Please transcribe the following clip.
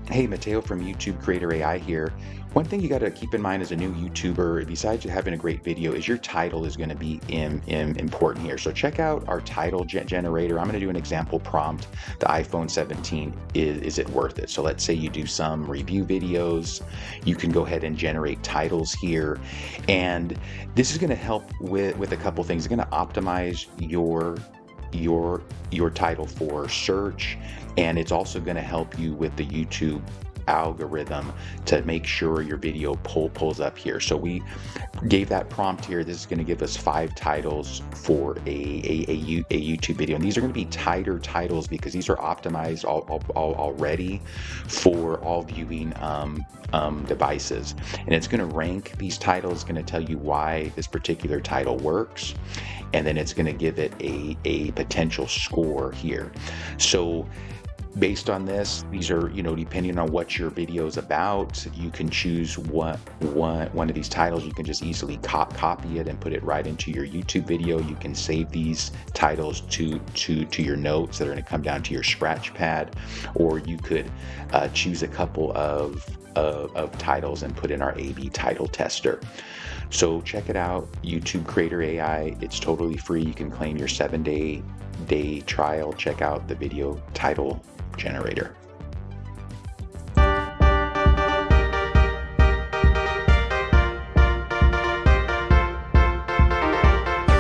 Hey, Mateo from YouTube Creator AI here. One thing you got to keep in mind as a new YouTuber, besides having a great video, is your title is going to be important here. So check out our title generator. I'm going to do an example prompt. The iPhone 17, is it worth it? So let's say you do some review videos. You can go ahead and generate titles here. And this is going to help with a couple things. It's going to optimize your title for search, and it's also going to help you with the YouTube algorithm to make sure your video pulls up here. So we gave that prompt here. This is going to give us 5 titles for a YouTube video, and these are going to be tighter titles because these are optimized already for all viewing devices, and it's going to rank these titles, going to tell you why this particular title works, and then it's going to give it a potential score here. So based on this, these are, depending on what your video is about, you can choose one of these titles. You can just easily copy it and put it right into your YouTube video. You can save these titles to your notes that are going to come down to your scratch pad, or you could choose a couple of titles and put in our A/B title tester. So check it out, YouTube Creator AI. It's totally free. You can claim your 7-day trial. Check out the video title generator.